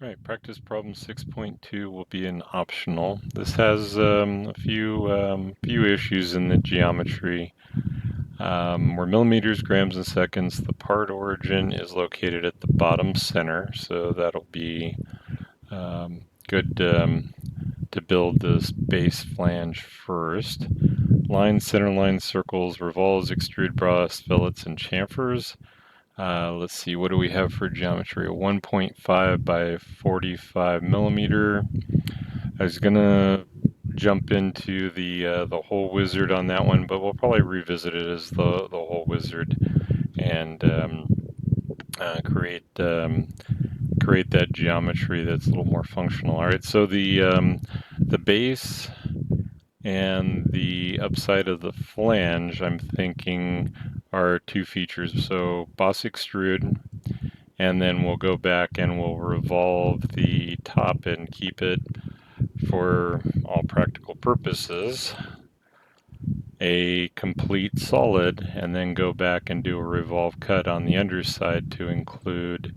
Right, practice problem 6.2 will be an optional. This has a few issues in the geometry. We're millimeters, grams, and seconds. The part origin is located at the bottom center, so that'll be good to build this base flange first. Lines, center lines, circles, revolves, extrude bras, fillets, and chamfers. Let's see, what do we have for geometry? A 1.5 by 45 millimeter. I was gonna jump into the whole wizard on that one, but we'll probably revisit it as the whole wizard and create that geometry that's a little more functional. All right, so the base and the upside of the flange, I'm thinking, are two features. So boss extrude, and then we'll go back and we'll revolve the top and keep it, for all practical purposes, a complete solid, and then go back and do a revolve cut on the underside to include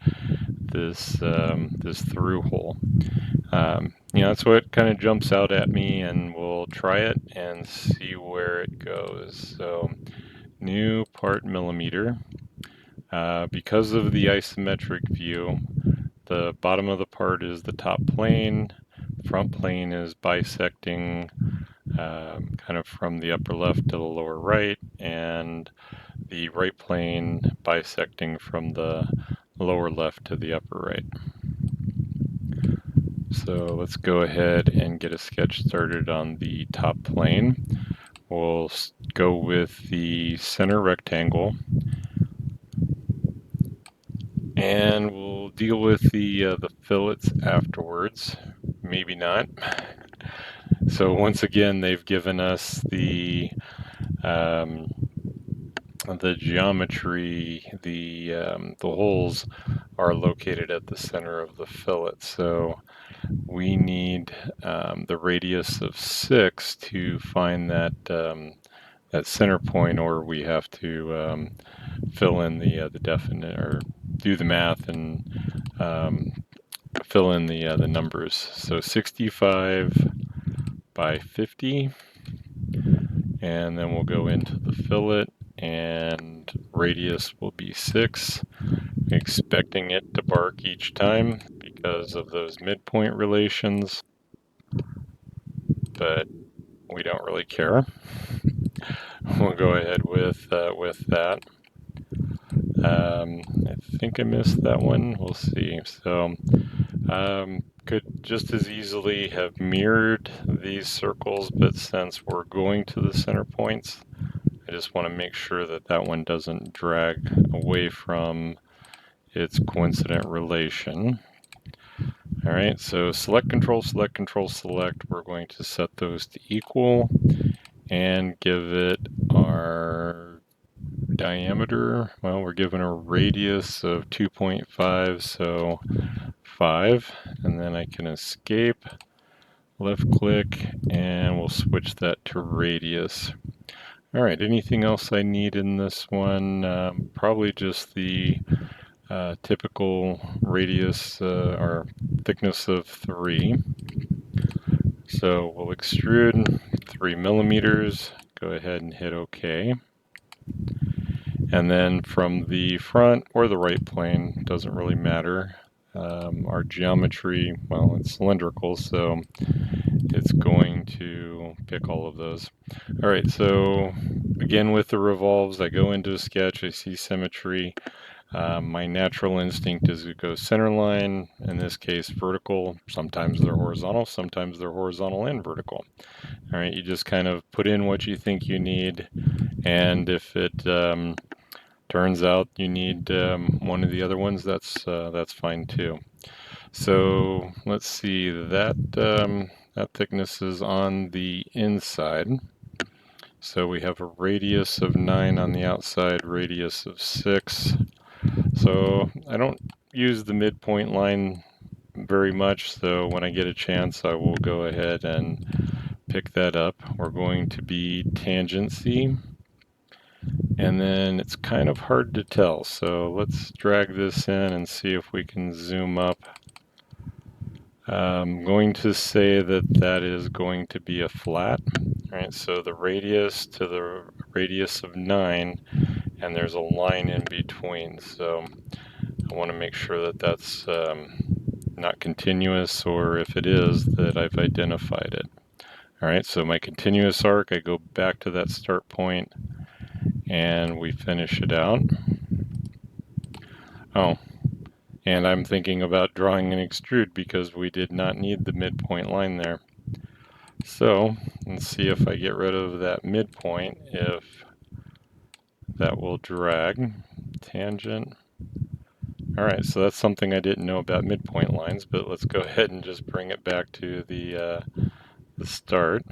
this this through hole. That's what kind of jumps out at me, and we'll try it and see where it goes. So new part millimeter. Because of the isometric view, the bottom of the part is the top plane, front plane is bisecting kind of from the upper left to the lower right, and the right plane bisecting from the lower left to the upper right. So let's go ahead and get a sketch started on the top plane. We'll go with the center rectangle, and we'll deal with the fillets afterwards. Maybe not. So once again, they've given us the geometry. The holes are located at the center of the fillet. So we need the radius of 6 to find that that center point, or we have to fill in the definite, or do the math and fill in the numbers. So 65 by 50, and then we'll go into the fillet, and radius will be 6, expecting it to bark each time because of those midpoint relations, but we don't really care. We'll go ahead with that. I think I missed that one. We'll see. So could just as easily have mirrored these circles, but since we're going to the center points, I just want to make sure that that one doesn't drag away from its coincident relation. All right, so select, control, select, control, select. We're going to set those to equal and give it our diameter. Well, we're given a radius of 2.5, so 5, and then I can escape, left click, and we'll switch that to radius. All right, anything else I need in this one? Probably just the typical radius or thickness of 3. So we'll extrude 3 millimeters, go ahead and hit OK. And then from the front or the right plane, doesn't really matter. Our geometry, well, it's cylindrical, so it's going to pick all of those. All right, so again with the revolves, I go into a sketch, I see symmetry. My natural instinct is to go center line, in this case vertical. Sometimes they're horizontal and vertical. All right, you just kind of put in what you think you need, and if it turns out you need one of the other ones, that's fine too. So let's see, that that thickness is on the inside. So we have a radius of 9 on the outside, radius of 6. So I don't use the midpoint line very much, so when I get a chance I will go ahead and pick that up. We're going to be tangent C, and then it's kind of hard to tell, so let's drag this in and see if we can zoom up I'm going to say that that is going to be a flat. All right, so the radius to the radius of 9, and there's a line in between. So I want to make sure that that's not continuous, or if it is, that I've identified it. All right, so my continuous arc, I go back to that start point and we finish it out. Oh, and I'm thinking about drawing an extrude because we did not need the midpoint line there. So let's see if I get rid of that midpoint, if that will drag. Tangent. All right, so that's something I didn't know about midpoint lines, but let's go ahead and just bring it back to the start.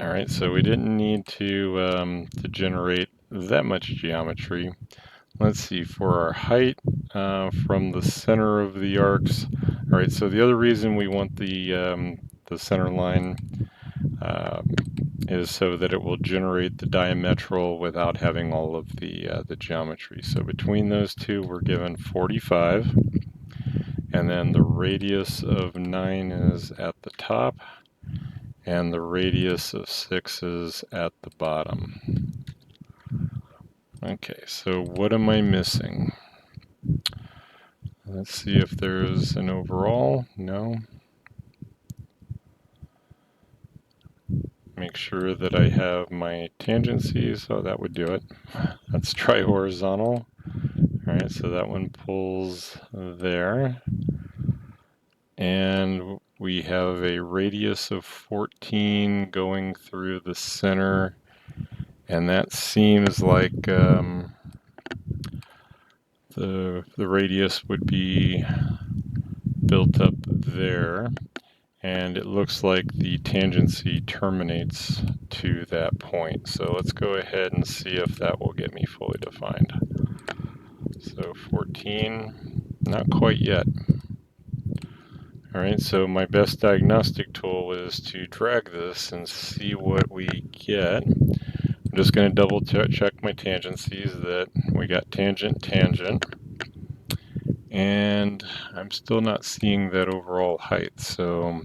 All right, so we didn't need to generate that much geometry. Let's see, for our height from the center of the arcs. All right, so the other reason we want the center line is so that it will generate the diametral without having all of the geometry. So between those two, we're given 45. And then the radius of 9 is at the top, and the radius of 6 is at the bottom. Okay, so what am I missing? Let's see if there's an overall. No. Make sure that I have my tangencies. Oh, that would do it. That's tri-horizontal. All right, so that one pulls there. And we have a radius of 14 going through the center. And that seems like the radius would be built up there. And it looks like the tangency terminates to that point. So let's go ahead and see if that will get me fully defined. So 14, not quite yet. All right, so my best diagnostic tool is to drag this and see what we get. I'm just going to double check my tangencies that we got tangent, tangent. And I'm still not seeing that overall height. So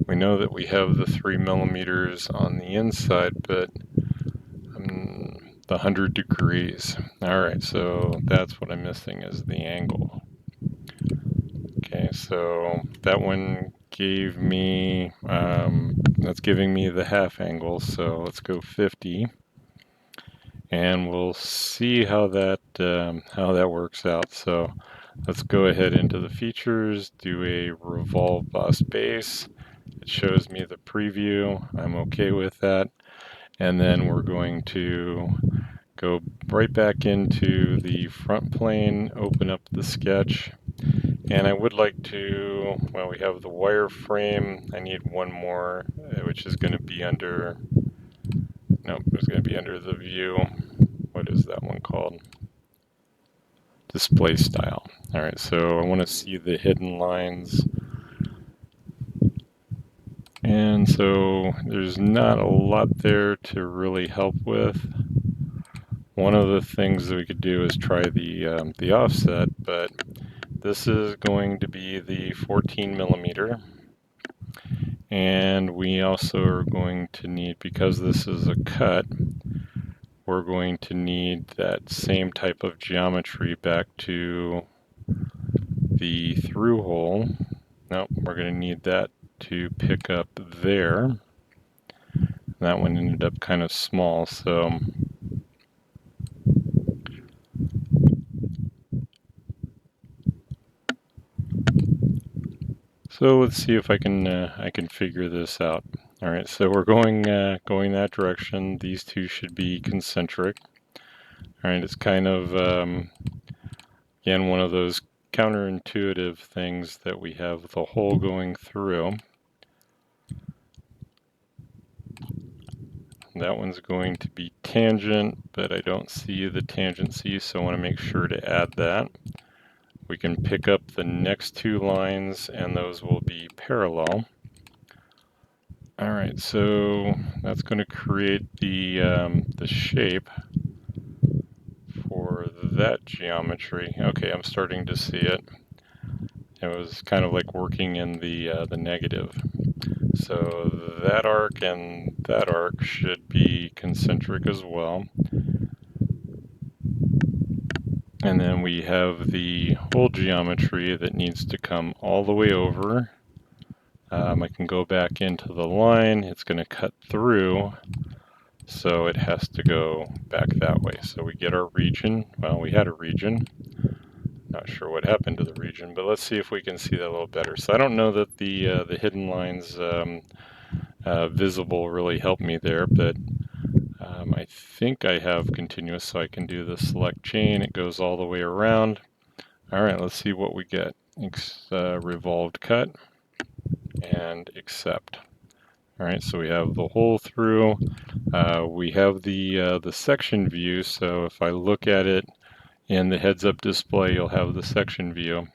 we know that we have the 3 millimeters on the inside, but the 100 degrees. All right, so that's what I'm missing is the angle. Okay, so that one gave me, that's giving me the half angle. So let's go 50. And we'll see how that works out. So let's go ahead into the features, do a revolve boss base. It shows me the preview. I'm okay with that. And then we're going to go right back into the front plane, open up the sketch. And I would like to, well, we have the wireframe. I need one more, which is going to be under, nope, it's going to be under the view. What is that one called? Display style. All right, so I want to see the hidden lines. And so there's not a lot there to really help with. One of the things that we could do is try the offset, but this is going to be the 14 millimeter. And we also are going to need, because this is a cut, we're going to need that same type of geometry back to the through hole. Nope, we're going to need that to pick up there. That one ended up kind of small, so let's see if I can figure this out. All right, so we're going that direction. These two should be concentric. All right, it's kind of again one of those counterintuitive things that we have the hole going through. That one's going to be tangent, but I don't see the tangency, so I want to make sure to add that. We can pick up the next two lines, and those will be parallel. All right, so that's going to create the shape for that geometry. Okay, I'm starting to see it. it was kind of like working in the negative. So that arc and that arc should be concentric as well. And then we have the hole geometry that needs to come all the way over. I can go back into the line. It's going to cut through, so it has to go back that way. So we get our region. Well, we had a region. Not sure what happened to the region, but let's see if we can see that a little better. So I don't know that the hidden lines visible really helped me there, but I think I have continuous, so I can do the select chain. It goes all the way around. All right, let's see what we get. Revolved cut and accept. All right, so we have the hole through. We have the section view, so if I look at it in the heads-up display, you'll have the section view.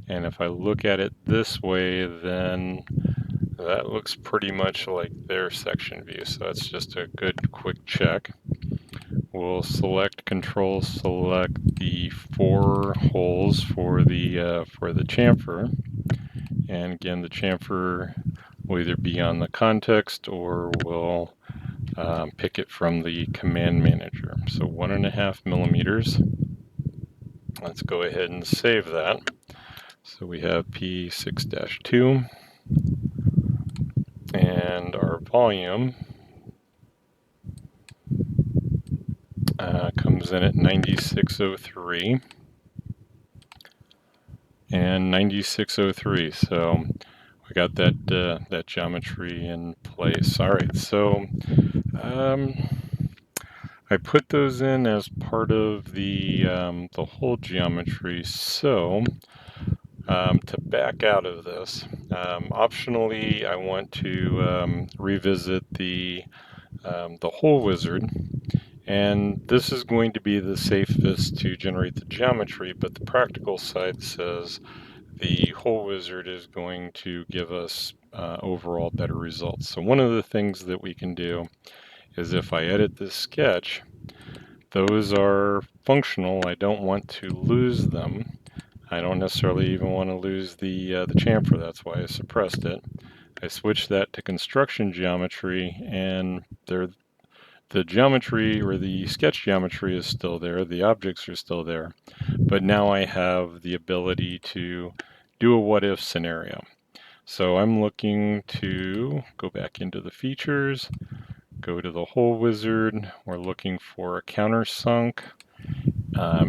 And if I look at it this way, then that looks pretty much like their section view. So that's just a good quick check. We'll select Control select the 4 holes for the chamfer. And again, the chamfer will either be on the context or we'll pick it from the command manager. So 1.5 millimeters. Let's go ahead and save that. So we have P6-2 and our volume comes in at 9603 and 9603. So we got that geometry in place. All right, so I put those in as part of the hole geometry. So to back out of this, optionally, I want to revisit the hole wizard. And this is going to be the safest to generate the geometry, but the practical side says the hole wizard is going to give us overall better results. So one of the things that we can do is if I edit this sketch, those are functional. I don't want to lose them. I don't necessarily even want to lose the chamfer. That's why I suppressed it. I switched that to construction geometry, and the geometry or the sketch geometry is still there, the objects are still there, but now I have the ability to do a what if scenario. So I'm looking to go back into the features, go to the hole wizard, we're looking for a countersunk.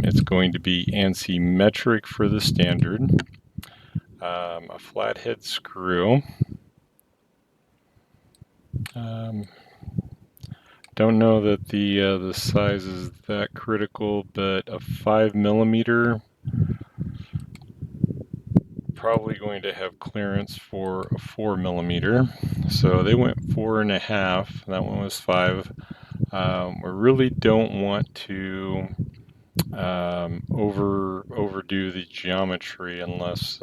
It's going to be ANSI metric for the standard, a flathead screw. Don't know that the size is that critical, but a 5 millimeter, probably going to have clearance for a 4 millimeter. So they went 4.5. That one was 5. We really don't want to overdo the geometry unless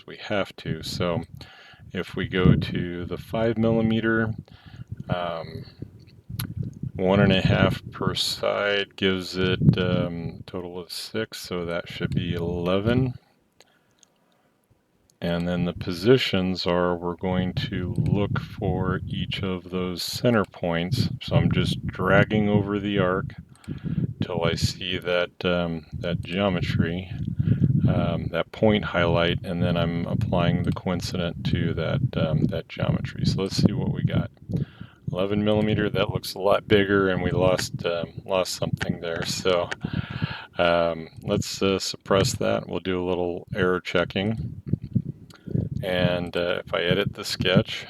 we have to. So if we go to the 5 millimeter. 1.5 per side gives it total of 6, so that should be 11. And then the positions are, we're going to look for each of those center points. So I'm just dragging over the arc till I see that that geometry, that point highlight, and then I'm applying the coincident to that geometry. So let's see what we got. 11 millimeter, that looks a lot bigger, and we lost something there. So let's suppress that. We'll do a little error checking. And if I edit the sketch,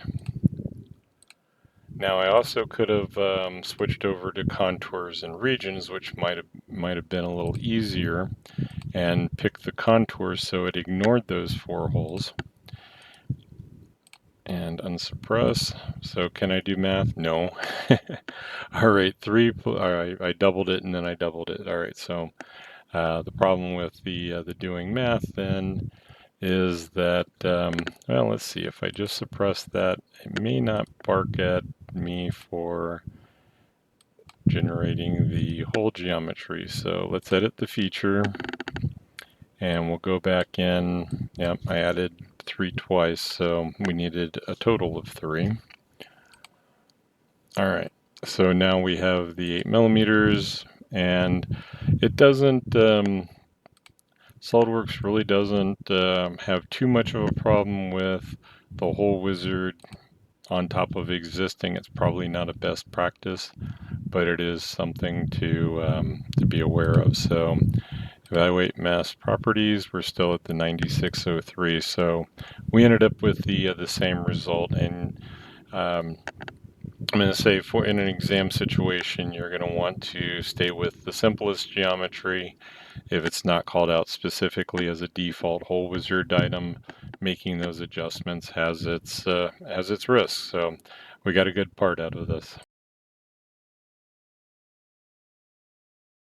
now I also could have switched over to contours and regions, which might have been a little easier, and picked the contours so it ignored those 4 holes. And unsuppress. So can I do math? No. All right, 3. All right, I doubled it and then I doubled it. All right, so the problem with the doing math then is that well, let's see. If I just suppress that, it may not bark at me for generating the hole geometry. So let's edit the feature. And we'll go back in. Yep, I added 3 twice, so we needed a total of 3. All right, so now we have the 8 millimeters, and it doesn't, SOLIDWORKS really doesn't have too much of a problem with the whole wizard on top of existing. It's probably not a best practice, but it is something to be aware of. So evaluate mask properties, we're still at the 9603, so we ended up with the same result. And I'm going to say for in an exam situation, you're going to want to stay with the simplest geometry. If it's not called out specifically as a default whole wizard item, making those adjustments has its risks. So we got a good part out of this.